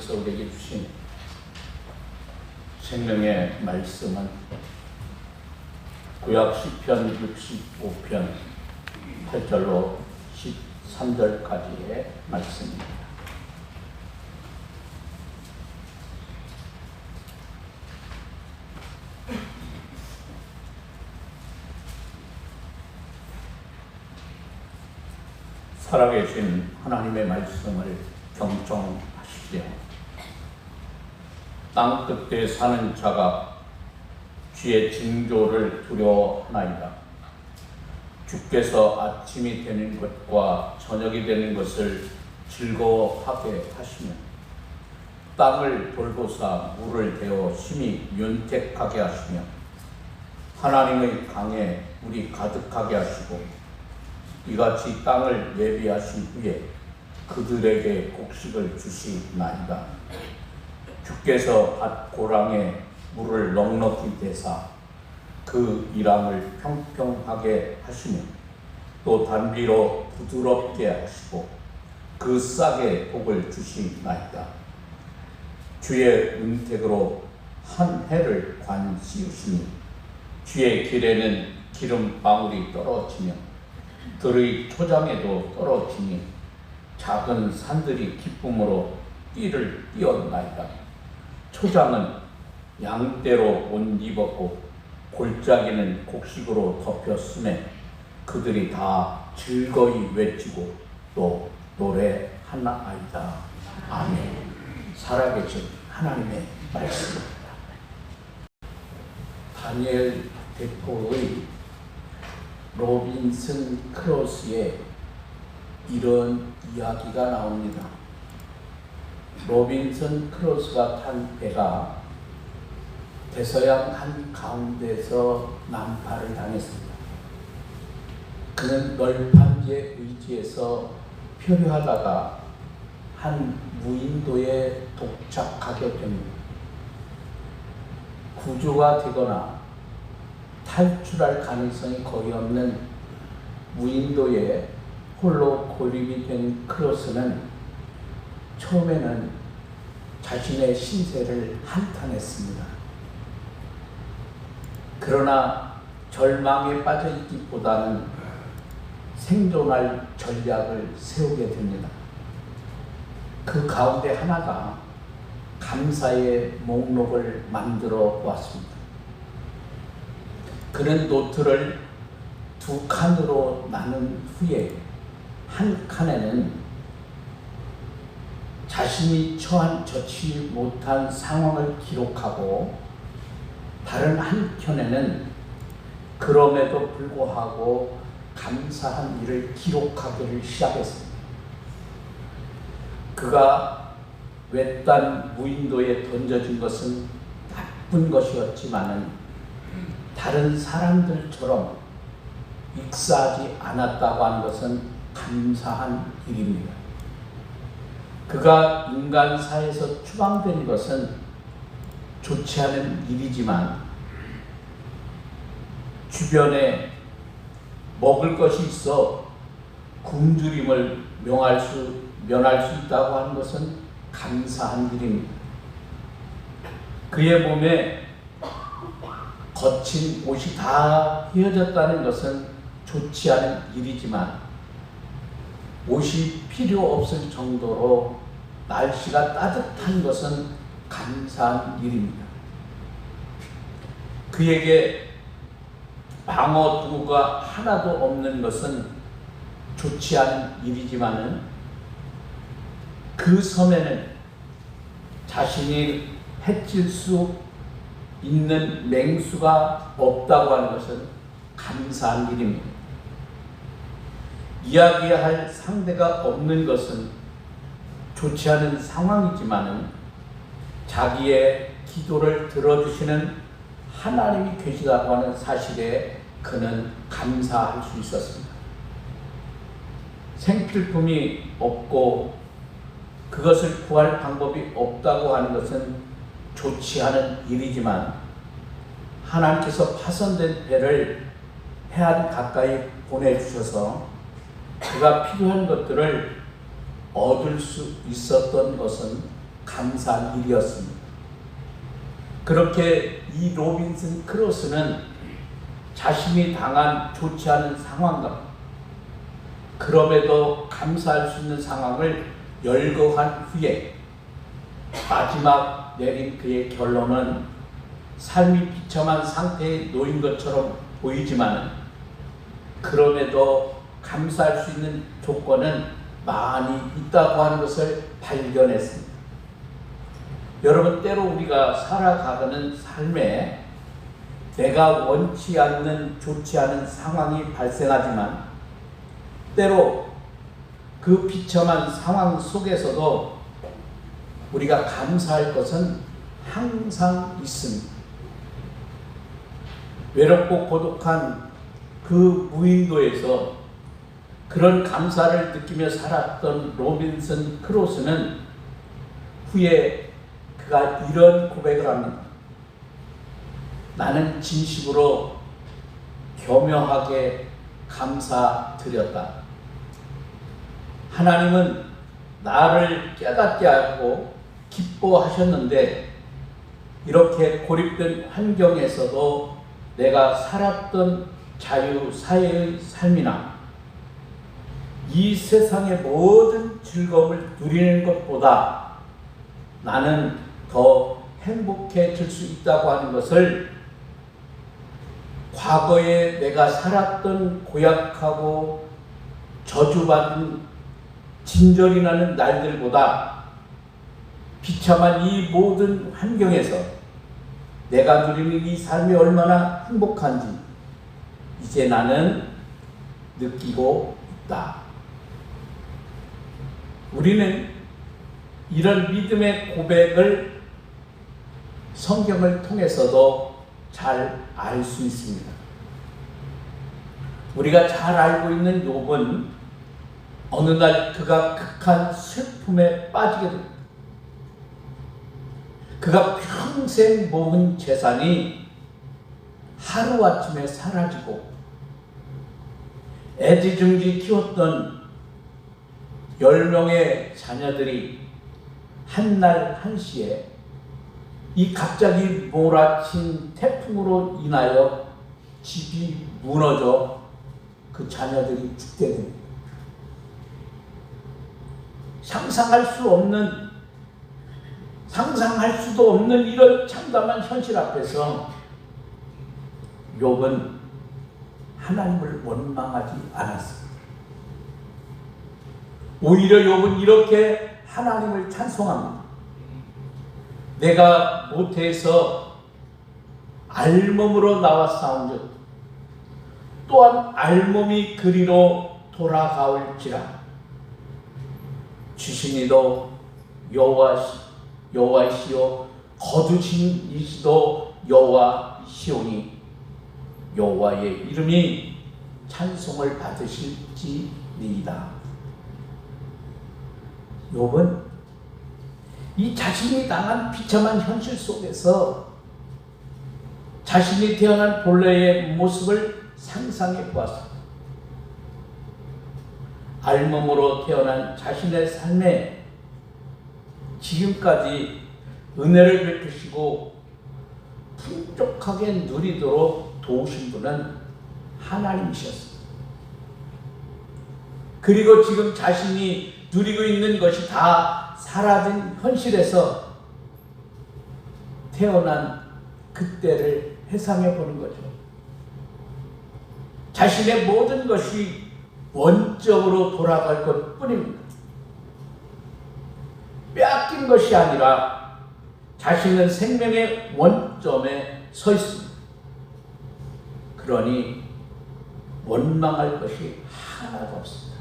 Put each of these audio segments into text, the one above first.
하나님께서 우리에게 주신 생명의 말씀은 구약 시편 65편 8절로 13절까지의 말씀입니다. 살아계신 하나님의 말씀을 경청하시되 땅 끝에 사는 자가 주의 징조를 두려워하나이다. 주께서 아침이 되는 것과 저녁이 되는 것을 즐거워하게 하시며 땅을 돌보사 물을 대어 심히 윤택하게 하시며 하나님의 강에 물이 가득하게 하시고 이같이 땅을 예비하신 후에 그들에게 곡식을 주시나이다. 주께서 밭 고랑에 물을 넉넉히 대사 그 이랑을 평평하게 하시며 또 단비로 부드럽게 하시고 그 싹에 복을 주시나이다. 주의 은택으로 한 해를 관씌우시니 주의 길에는 기름방울이 떨어지며 들의 초장에도 떨어지니 작은 산들이 기쁨으로 띠를 띄었나이다. 초장은 양떼로 옷 입었고 골짜기는 곡식으로 덮였음에 그들이 다 즐거이 외치고 또 노래하나이다. 아멘. 살아계신 하나님의 말씀입니다. 다니엘 대포의 로빈슨 크루소에 이런 이야기가 나옵니다. 로빈슨 크루소가 탄 배가 대서양 한가운데서 난파를 당했습니다. 그는 널판지에 의지해서 표류하다가 한 무인도에 도착하게 됩니다. 구조가 되거나 탈출할 가능성이 거의 없는 무인도에 홀로 고립이 된 크루소는 처음에는 자신의 신세를 한탄했습니다. 그러나 절망에 빠져 있기보다는 생존할 전략을 세우게 됩니다. 그 가운데 하나가 감사의 목록을 만들어 보았습니다. 그는 노트를 두 칸으로 나눈 후에 한 칸에는 자신이 처한 저치 못한 상황을 기록하고 다른 한 켠에는 그럼에도 불구하고 감사한 일을 기록하기를 시작했습니다. 그가 외딴 무인도에 던져진 것은 나쁜 것이었지만은 다른 사람들처럼 익사하지 않았다고 하는 것은 감사한 일입니다. 그가 인간사에서 추방된 것은 좋지 않은 일이지만 주변에 먹을 것이 있어 굶주림을 면할 수 있다고 하는 것은 감사한 일입니다. 그의 몸에 거친 옷이 다 휘어졌다는 것은 좋지 않은 일이지만 옷이 필요 없을 정도로 날씨가 따뜻한 것은 감사한 일입니다. 그에게 방어 도구가 하나도 없는 것은 좋지 않은 일이지만은 그 섬에는 자신이 해칠 수 있는 맹수가 없다고 하는 것은 감사한 일입니다. 이야기할 상대가 없는 것은 좋지 않은 상황이지만은 자기의 기도를 들어주시는 하나님이 계시다고 하는 사실에 그는 감사할 수 있었습니다. 생필품이 없고 그것을 구할 방법이 없다고 하는 것은 좋지 않은 일이지만 하나님께서 파손된 배를 해안 가까이 보내주셔서 그가 필요한 것들을 얻을 수 있었던 것은 감사할 일이었습니다. 그렇게 이 로빈슨 크루소는 자신이 당한 좋지 않은 상황과 그럼에도 감사할 수 있는 상황을 열거한 후에 마지막 내린 그의 결론은 삶이 비참한 상태에 놓인 것처럼 보이지만 그럼에도 감사할 수 있는 조건은 많이 있다고 하는 것을 발견했습니다. 여러분, 때로 우리가 살아가는 삶에 내가 원치 않는 좋지 않은 상황이 발생하지만 때로 그 비참한 상황 속에서도 우리가 감사할 것은 항상 있습니다. 외롭고 고독한 그 무인도에서 그런 감사를 느끼며 살았던 로빈슨 크루소는 후에 그가 이런 고백을 합니다. 나는 진심으로 교묘하게 감사드렸다. 하나님은 나를 깨닫게 하고 기뻐하셨는데 이렇게 고립된 환경에서도 내가 살았던 자유사회의 삶이나 이 세상의 모든 즐거움을 누리는 것보다 나는 더 행복해질 수 있다고 하는 것을 과거에 내가 살았던 고약하고 저주받은 진절이 나는 날들보다 비참한 이 모든 환경에서 내가 누리는 이 삶이 얼마나 행복한지 이제 나는 느끼고 있다. 우리는 이런 믿음의 고백을 성경을 통해서도 잘 알 수 있습니다. 우리가 잘 알고 있는 욥은 어느 날 그가 극한 슬픔에 빠지게 됩니다. 그가 평생 모은 재산이 하루아침에 사라지고 애지중지 키웠던 10명의 자녀들이 한날 한시에 이 갑자기 몰아친 태풍으로 인하여 집이 무너져 그 자녀들이 죽게 됩니다. 상상할 수도 없는 이런 참담한 현실 앞에서 욥은 하나님을 원망하지 않았습니다. 오히려 욥은 이렇게 하나님을 찬송합니다. 내가 모태에서 알몸으로 나왔사온즉 또한 알몸이 그리로 돌아가올지라. 주신이도 여호와이시요 거두신 이시도 여호와이시오니 여호와의 이름이 찬송을 받으실지니이다. 욥은 이 자신이 당한 비참한 현실 속에서 자신이 태어난 본래의 모습을 상상해 보았습니다. 알몸으로 태어난 자신의 삶에 지금까지 은혜를 베푸시고 풍족하게 누리도록 도우신 분은 하나님이셨습니다. 그리고 지금 자신이 누리고 있는 것이 다 사라진 현실에서 태어난 그때를 회상해 보는 거죠. 자신의 모든 것이 원점으로 돌아갈 것 뿐입니다. 빼앗긴 것이 아니라 자신은 생명의 원점에 서 있습니다. 그러니 원망할 것이 하나도 없습니다.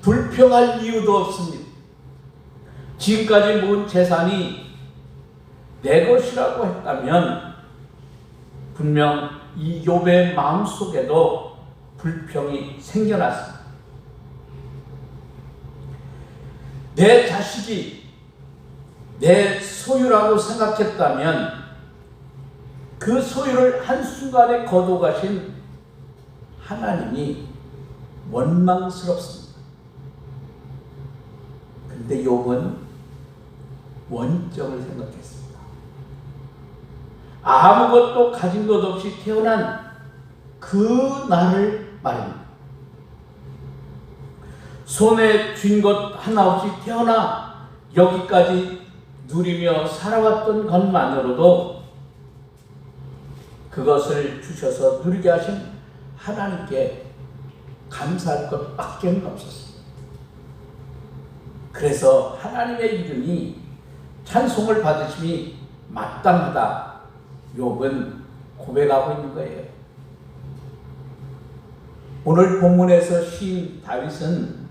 불평할 이유도 없습니다. 지금까지 모은 재산이 내 것이라고 했다면 분명 이 욥의 마음속에도 불평이 생겨났습니다. 내 자식이 내 소유라고 생각했다면 그 소유를 한순간에 거둬가신 하나님이 원망스럽습니다. 근데 욥은 원점을 생각했습니다. 아무것도 가진 것 없이 태어난 그 날을 말입니다. 손에 쥔 것 하나 없이 태어나 여기까지 누리며 살아왔던 것만으로도 그것을 주셔서 누리게 하신 하나님께 감사할 것밖에 없었습니다. 그래서 하나님의 이름이 찬송을 받으심이 마땅하다. 욥은 고백하고 있는 거예요. 오늘 본문에서 시인 다윗은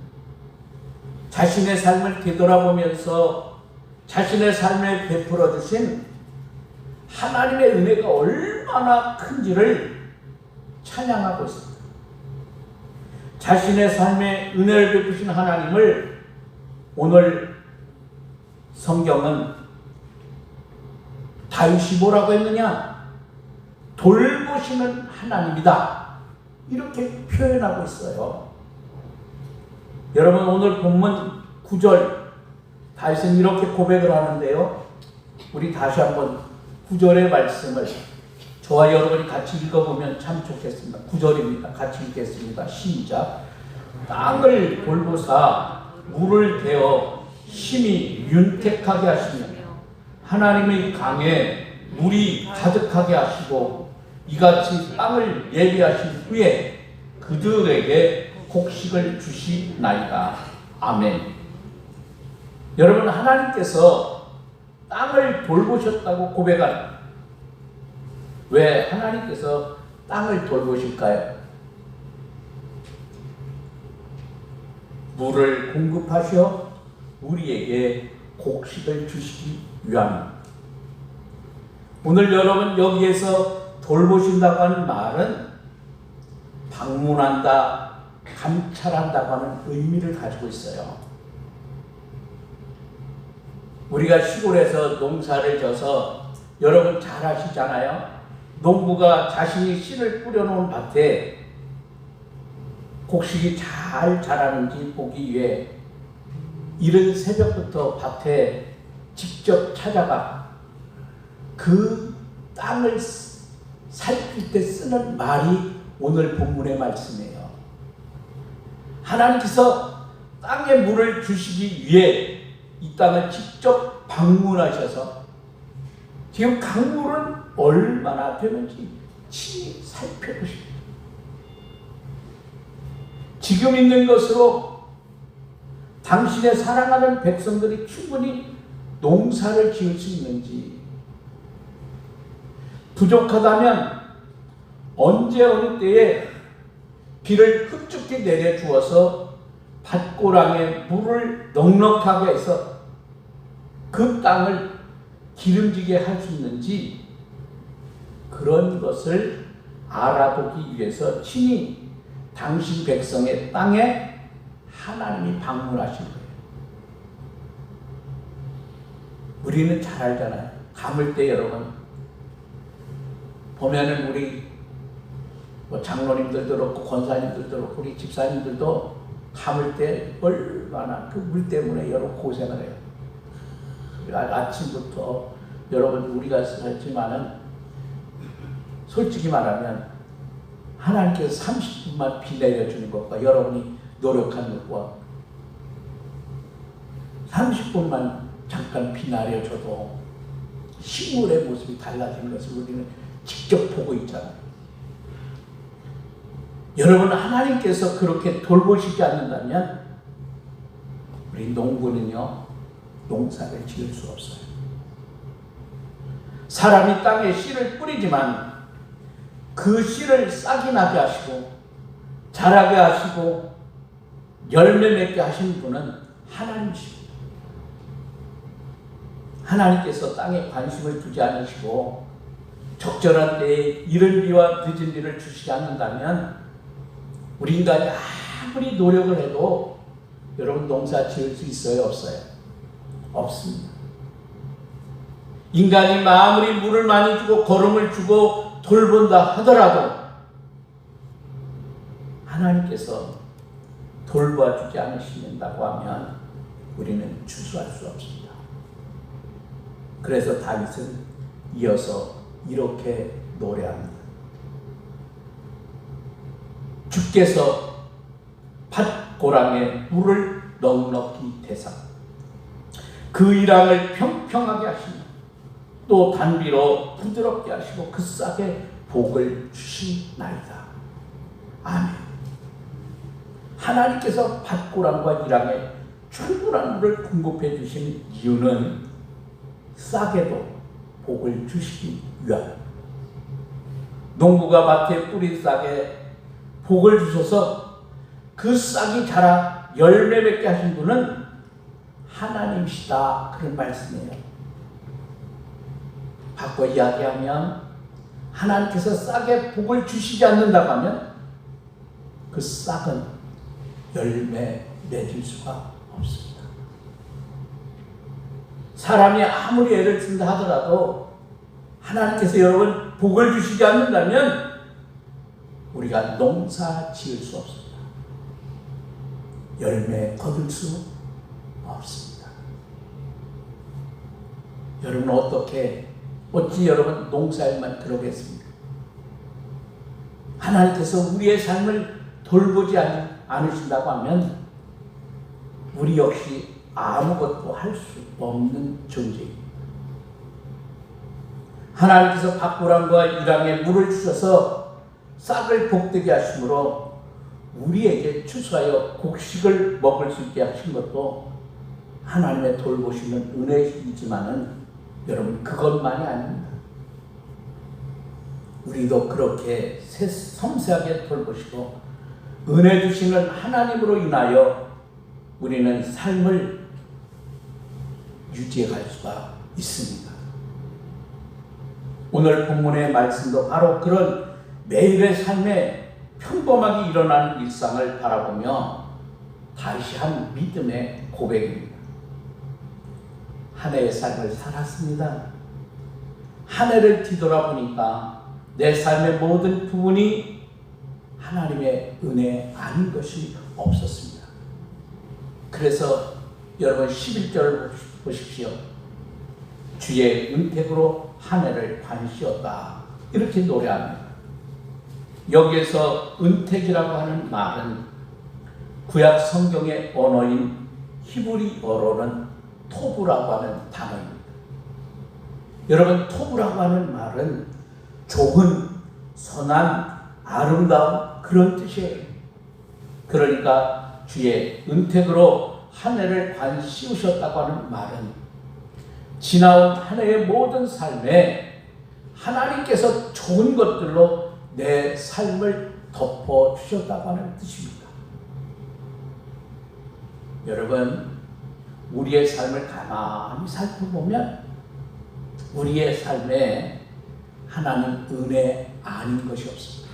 자신의 삶을 되돌아보면서 자신의 삶에 베풀어 주신 하나님의 은혜가 얼마나 큰지를 찬양하고 있습니다. 자신의 삶에 은혜를 베푸신 하나님을 오늘 성경은 다윗이 뭐라고 했느냐? 돌보시는 하나님이다. 이렇게 표현하고 있어요. 여러분, 오늘 본문 9절 다윗은 이렇게 고백을 하는데요. 우리 다시 한번 9절의 말씀을 저와 여러분이 같이 읽어보면 참 좋겠습니다. 9절입니다. 같이 읽겠습니다. 시작. 땅을 돌보사 물을 대어 심히 윤택하게 하시며 하나님의 강에 물이 가득하게 하시고 이같이 땅을 예비하신 후에 그들에게 곡식을 주시나이다. 아멘. 여러분, 하나님께서 땅을 돌보셨다고 고백한, 왜 하나님께서 땅을 돌보실까요? 물을 공급하셔 우리에게 곡식을 주시기 위함입니다. 오늘 여러분 여기에서 돌보신다고 하는 말은 방문한다, 감찰한다고 하는 의미를 가지고 있어요. 우리가 시골에서 농사를 져서 여러분 잘 아시잖아요. 농부가 자신이 씨를 뿌려놓은 밭에 곡식이 잘 자라는지 보기 위해 이른 새벽부터 밭에 직접 찾아가 그 땅을 살필 때 쓰는 말이 오늘 본문의 말씀이에요. 하나님께서 땅에 물을 주시기 위해 이 땅을 직접 방문하셔서 지금 강물은 얼마나 되는지 친히 살펴보십니다. 지금 있는 것으로 당신의 사랑하는 백성들이 충분히 농사를 지을 수 있는지, 부족하다면 언제 어느 때에 비를 흡족히 내려주어서 밭고랑에 물을 넉넉하게 해서 그 땅을 기름지게 할 수 있는지, 그런 것을 알아보기 위해서 친히 당신 백성의 땅에 하나님이 방문하신 거예요. 우리는 잘 알잖아요. 감을 때 여러분 보면은 우리 장로님들도 그렇고 권사님들도 그렇고 우리 집사님들도 감을 때 얼마나 그 물 때문에 여러 고생을 해요. 아침부터 여러분 우리가 했지만은 솔직히 말하면 하나님께서 30분만 비 내려주는 것과 여러분이 노력하는 것과 30분만 잠깐 비 내려줘도 식물의 모습이 달라지는 것을 우리는 직접 보고 있잖아요. 여러분, 하나님께서 그렇게 돌보시지 않는다면 우리 농부는요 농사를 지을 수 없어요. 사람이 땅에 씨를 뿌리지만 그 씨를 싹이 나게 하시고 자라게 하시고 열매 맺게 하신 분은 하나님이십니다. 하나님께서 땅에 관심을 두지 않으시고 적절한 때에 이른 비와 늦은 비를 주시지 않는다면 우리 인간이 아무리 노력을 해도 여러분 농사 지을 수 있어요? 없어요? 없습니다. 인간이 아무리 물을 많이 주고 거름을 주고 돌본다 하더라도 하나님께서 돌봐주지 않으신다고 하면 우리는 추수할 수 없습니다. 그래서 다윗은 이어서 이렇게 노래합니다. 주께서 밭고랑에 물을 넉넉히 대사 그 이랑을 평평하게 하시며 또 단비로 부드럽게 하시고 그 싹에 복을 주시나이다. 아멘. 하나님께서 밭고랑과 이랑에 충분한 물을 공급해 주신 이유는 싹에도 복을 주시기 위함. 농부가 밭에 뿌린 싹에 복을 주셔서 그 싹이 자라 열매 맺게 하신 분은 하나님이시다. 그런 말씀이에요. 바꿔 이야기하면 하나님께서 싹에 복을 주시지 않는다고 하면 그 싹은 열매 맺을 수가 없습니다. 사람이 아무리 애를 쓴다 하더라도 하나님께서 여러분 복을 주시지 않는다면 우리가 농사 지을 수 없습니다. 열매 거둘 수 없습니다. 여러분 어찌 여러분 농사일만 그러겠습니까? 하나님께서 우리의 삶을 돌보지 않으신다고 하면 우리 역시 아무것도 할 수 없는 존재입니다. 하나님께서 밭고랑과 이랑에 물을 주셔서 싹을 복되게 하심으로 우리에게 추수하여 곡식을 먹을 수 있게 하신 것도 하나님의 돌보시는 은혜이지만은 여러분 그것만이 아닙니다. 우리도 그렇게 섬세하게 돌보시고 은혜 주시는 하나님으로 인하여 우리는 삶을 유지해 갈 수가 있습니다. 오늘 본문의 말씀도 바로 그런 매일의 삶에 평범하게 일어나는 일상을 바라보며 다시 한 믿음의 고백입니다. 한 해의 삶을 살았습니다. 한 해를 뒤돌아보니까 내 삶의 모든 부분이 하나님의 은혜 아닌 것이 없었습니다. 그래서 여러분 11절을 보십시오. 주의 은택으로 한 해를 관시었다. 이렇게 노래합니다. 여기에서 은택이라고 하는 말은 구약 성경의 언어인 히브리어로는 토브라고 하는 단어입니다. 여러분 토브라고 하는 말은 좋은, 선한, 아름다운 그런 뜻이에요. 그러니까 주의 은택으로 한 해를 관씌우셨다고 하는 말은 지나온 한 해의 모든 삶에 하나님께서 좋은 것들로 내 삶을 덮어주셨다고 하는 뜻입니다. 여러분 우리의 삶을 가만히 살펴보면 우리의 삶에 하나님 은혜 아닌 것이 없습니다.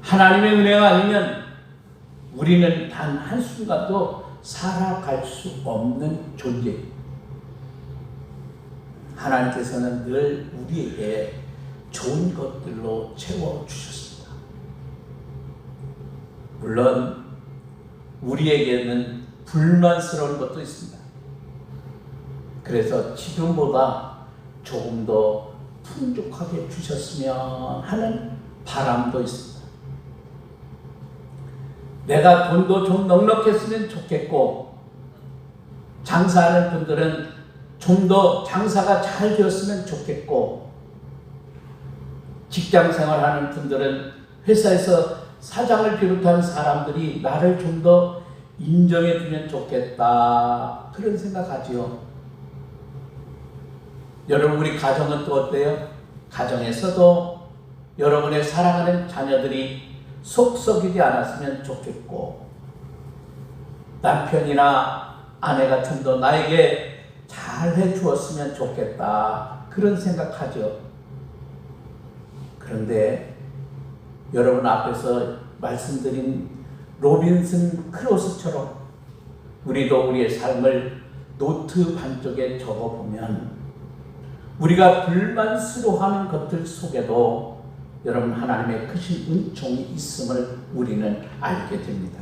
하나님의 은혜가 아니면 우리는 단 한순간도 살아갈 수 없는 존재입니다. 하나님께서는 늘 우리에게 좋은 것들로 채워주셨습니다. 물론 우리에게는 불만스러운 것도 있습니다. 그래서 지금보다 조금 더 풍족하게 주셨으면 하는 바람도 있습니다. 내가 돈도 좀 넉넉했으면 좋겠고 장사하는 분들은 좀 더 장사가 잘 되었으면 좋겠고 직장 생활하는 분들은 회사에서 사장을 비롯한 사람들이 나를 좀 더 인정해 주면 좋겠다 그런 생각하지요. 여러분 우리 가정은 또 어때요? 가정에서도 여러분의 사랑하는 자녀들이 속 썩이지 않았으면 좋겠고 남편이나 아내가 좀 더 나에게 잘해 주었으면 좋겠다 그런 생각하죠. 그런데 여러분 앞에서 말씀드린 로빈슨 크루소처럼 우리도 우리의 삶을 노트 반쪽에 적어보면 우리가 불만스러워하는 것들 속에도 여러분 하나님의 크신 은총이 있음을 우리는 알게 됩니다.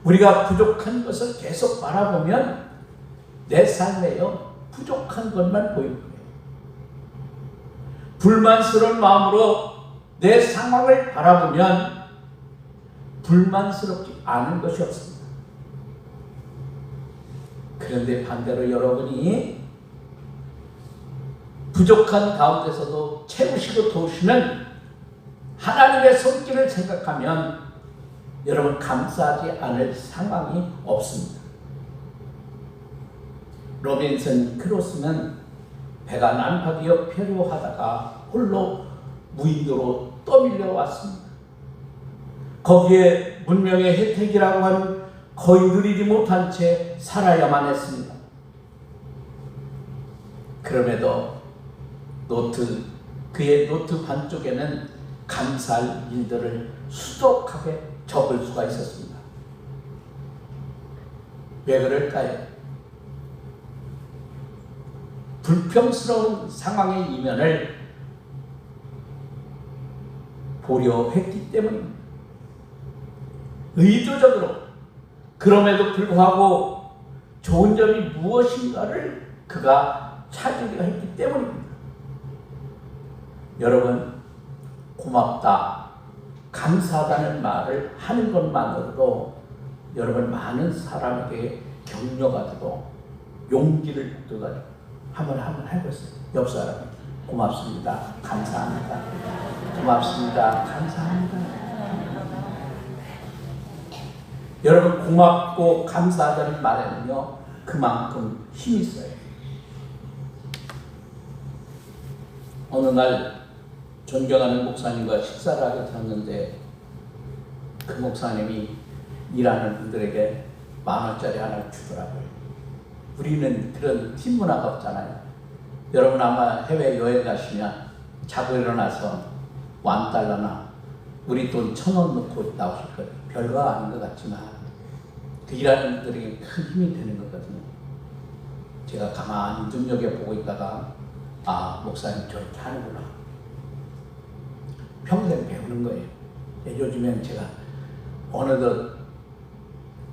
우리가 부족한 것을 계속 바라보면 내 삶에요 부족한 것만 보이는 거예요. 불만스러운 마음으로 내 상황을 바라보면 불만스럽지 않은 것이 없습니다. 그런데 반대로 여러분이 부족한 가운데서도 채우시고 도우시는 하나님의 손길을 생각하면 여러분 감사하지 않을 상황이 없습니다. 로빈슨 크루소는 배가 난파되어 표류하다가 홀로 무인도로 떠밀려 왔습니다. 거기에 문명의 혜택이라고 하는 거의 누리지 못한 채 살아야만 했습니다. 그럼에도 그의 노트 반쪽에는 감사할 일들을 수독하게 적을 수가 있었습니다. 왜 그럴까요? 불평스러운 상황의 이면을 보려 했기 때문입니다. 의도적으로 그럼에도 불구하고 좋은 점이 무엇인가를 그가 찾으려 했기 때문입니다. 여러분, 고맙다, 감사하다는 말을 하는 것만으로도 여러분 많은 사람에게 격려가 되고 용기를 얻어가지고 한번 해보세요. 옆 사람 고맙습니다, 감사합니다, 고맙습니다, 감사합니다. 여러분, 고맙고 감사하다는 말에는요 그만큼 힘이 있어요. 어느 날 존경하는 목사님과 식사를 하게 되었는데 그 목사님이 일하는 분들에게 10,000원짜리 하나 주더라고요. 우리는 그런 팀 문화가 없잖아요. 여러분 아마 해외 여행 가시면 자고 일어나서 $1나 우리 돈 1,000원 넣고 나오실 거예요. 별거 아닌 것 같지만 그 일하는 분들에게 큰 힘이 되는 거거든요. 제가 가만히 눈여겨보고 있다가 아, 목사님 저렇게 하는구나. 평생 배우는 거예요. 요즘엔 제가 어느덧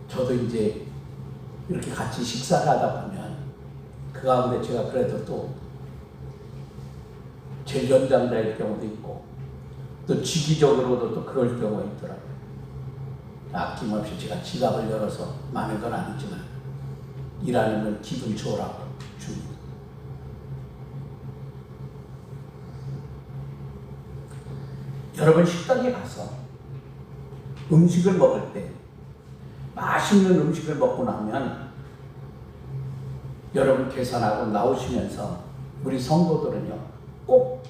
저도 이제 이렇게 같이 식사를 하다 보면 그 가운데 제가 그래도 또 제일 연장자일 경우도 있고 또 주기적으로도 또 그럴 경우가 있더라고요. 아낌없이 제가 지갑을 열어서 많은 건 아니지만 일하는 건 기분 좋으라고 줍니다. 여러분 식당에 가서 음식을 먹을 때 맛있는 음식을 먹고 나면 여러분 계산하고 나오시면서 우리 성도들은요 꼭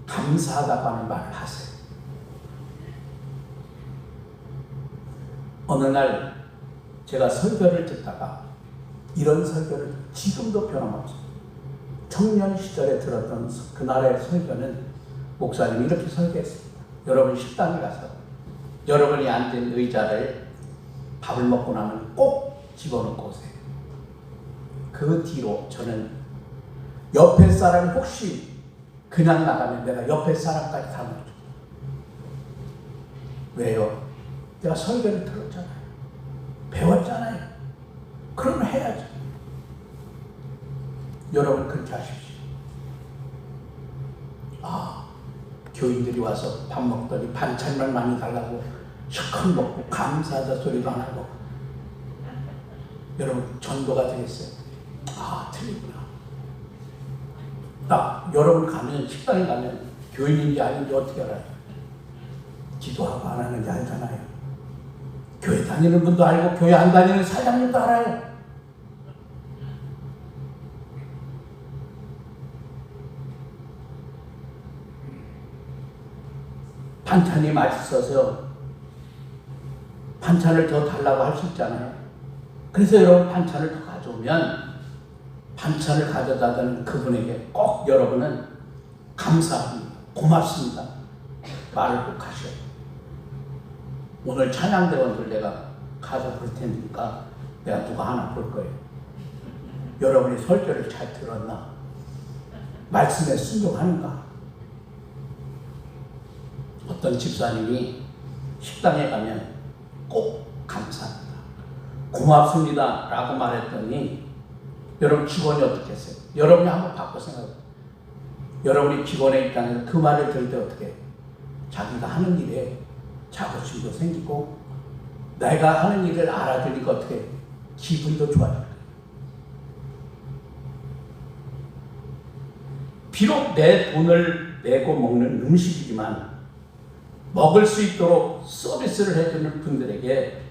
감사하다고 하는 말을 하세요. 어느 날 제가 설교를 듣다가 이런 설교를 지금도 변함없어요. 청년 시절에 들었던 그날의 설교는 목사님이 이렇게 설교했습니다. 여러분 식당에 가서 여러분이 앉은 의자를 밥을 먹고 나면 꼭 집어넣고 오세요. 그 뒤로 저는 옆에 사람이 혹시 그냥 나가면 내가 옆에 사람까지 다 넣어줘. 왜요? 내가 설교를 들었잖아요. 배웠잖아요. 그러면 해야죠. 여러분 그렇게 하십시오. 교인들이 와서 밥 먹더니 반찬만 많이 달라고 실컷 먹고 감사하다 소리도 안 하고 여러분 전도가 되겠어요? 틀리구나. 여러분 가면 식당에 가면 교인인지 아닌지 어떻게 알아요? 기도하고 안 하는지 알잖아요. 교회 다니는 분도 알고 교회 안 다니는 사장님도 알아요. 반찬이 맛있어서 반찬을 더 달라고 할 수 있잖아요. 그래서 여러분 반찬을 더 가져오면 반찬을 가져다주는 그분에게 꼭 여러분은 감사합니다, 고맙습니다 말을 꼭 하셔야 돼요. 오늘 찬양대원들 내가 가서 볼 테니까 내가 누가 하나 볼 거예요. 여러분이 설교를 잘 들었나? 말씀에 순종하는가? 어떤 집사님이 식당에 가면 꼭 감사합니다, 고맙습니다 라고 말했더니 여러분 직원이 어떻겠어요? 여러분이 한번 바꿔 생각해요. 여러분이 직원의 입장에서 그 말을 들을 때 어떻게 해요? 자기가 하는 일에 자부심도 생기고 내가 하는 일을 알아들으니까 어떻게 해요? 기분도 좋아져요. 비록 내 돈을 내고 먹는 음식이지만 먹을 수 있도록 서비스를 해주는 분들에게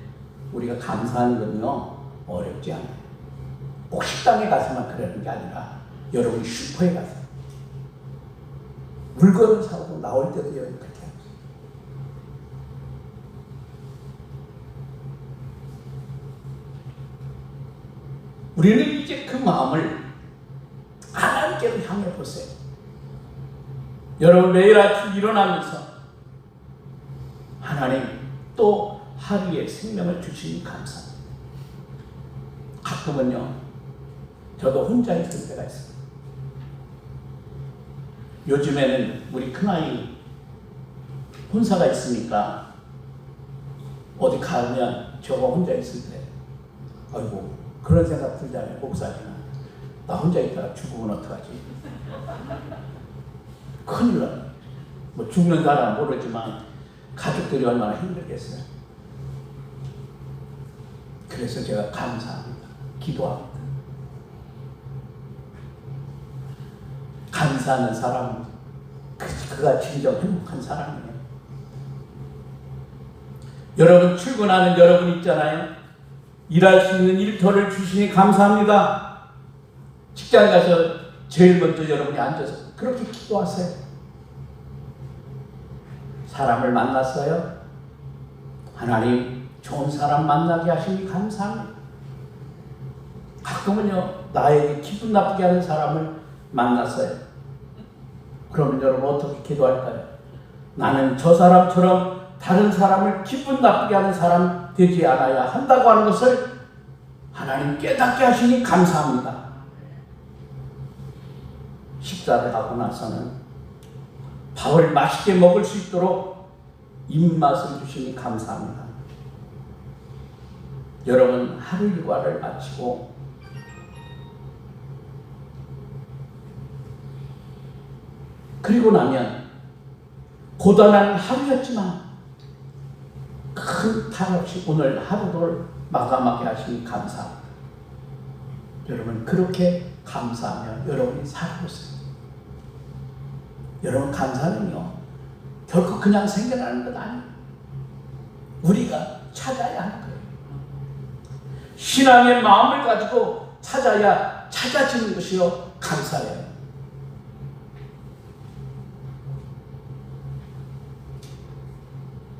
우리가 감사하는 건요 어렵지 않아요. 꼭 식당에 가서만 그러는 게 아니라 여러분이 슈퍼에 가서 물건을 사고 나올 때도 여러분 그렇게 합니다. 우리는 이제 그 마음을 하나님께로 향해 보세요. 여러분 매일 아침 일어나면서 하나님 또 하루의 생명을 주시니 감사합니다. 가끔은요 저도 혼자 있을 때가 있어요. 요즘에는 우리 큰아이 혼사가 있으니까 어디 가면 저거 혼자 있을 때 아이고 그런 생각 들잖아요. 목사지만 나 혼자 있다가 죽으면 어떡하지? 큰일 나요. 뭐 죽는 사람 모르지만 가족들이 얼마나 힘들겠어요. 그래서 제가 감사합니다. 기도합니다. 감사하는 사람은 그가 진정 행복한 사람이에요. 여러분 출근하는 여러분 있잖아요. 일할 수 있는 일터를 주시니 감사합니다. 직장 가서 제일 먼저 여러분이 앉아서 그렇게 기도하세요. 사람을 만났어요. 하나님 좋은 사람 만나게 하시니 감사합니다. 가끔은요 나에게 기분 나쁘게 하는 사람을 만났어요. 그러면 여러분 어떻게 기도할까요? 나는 저 사람처럼 다른 사람을 기분 나쁘게 하는 사람 되지 않아야 한다고 하는 것을 하나님 깨닫게 하시니 감사합니다. 식사를 하고 나서는 밥을 맛있게 먹을 수 있도록 입맛을 주시니 감사합니다. 여러분 하루 일과를 마치고 그리고 나면 고단한 하루였지만 큰 탈 없이 오늘 하루를 마감하게 하시니 감사합니다. 여러분 그렇게 감사하며 여러분이 살아보세요. 여러분 감사는요 결코 그냥 생겨나는 것 아니에요. 우리가 찾아야 하는 거예요. 신앙의 마음을 가지고 찾아야 찾아지는 것이요 감사예요.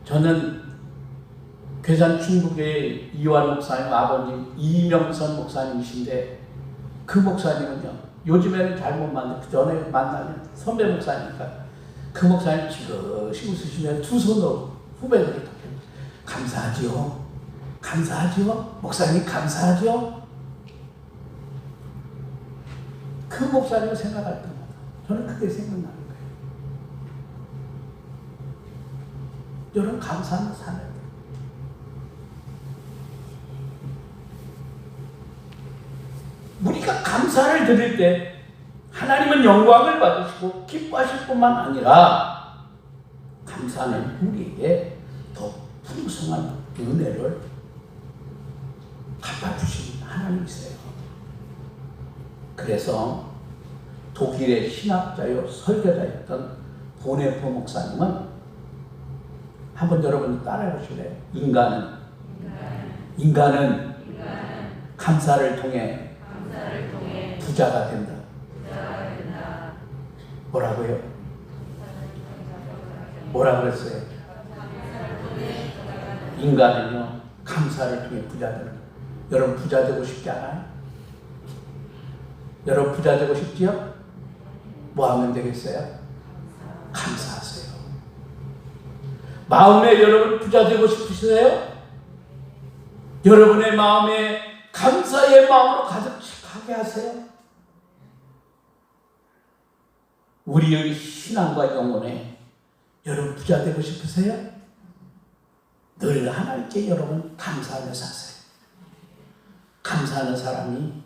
저는 괴산 충북의 이완 목사님 아버님 이명선 목사님이신데 그 목사님은요 요즘에는 잘 못 만나요. 그 전에 만나면 선배 목사니까 그 목사님 지그시 웃으시면 두 손으로 후배들을 감사하지요. 감사하지요. 목사님 감사하지요. 그 목사님을 생각할 때마다 저는 그게 생각나는 거예요. 여러분 감사하는 사람. 우리가 감사를 드릴 때 하나님은 영광을 받으시고 기뻐하실 뿐만 아니라 감사는 우리에게 더 풍성한 은혜를 갚아주시는 하나님이세요. 그래서 독일의 신학자요 설교자였던 보네포 목사님은 한번 여러분 따라해 보실래요? 인간은 감사를 통해 부자가 된다. 뭐라고요? 뭐라 그랬어요? 인간은요 감사를 통해 부자 되는 거예요. 여러분 부자 되고 싶지 않아요? 여러분 부자 되고 싶지요? 뭐 하면 되겠어요? 감사하세요. 마음에 여러분 부자 되고 싶으세요? 여러분의 마음에 감사의 마음으로 가득하게 하세요. 우리의 신앙과 영혼에 여러분 부자 되고 싶으세요? 늘 하나님께 여러분 감사하며 사세요. 감사하는 사람이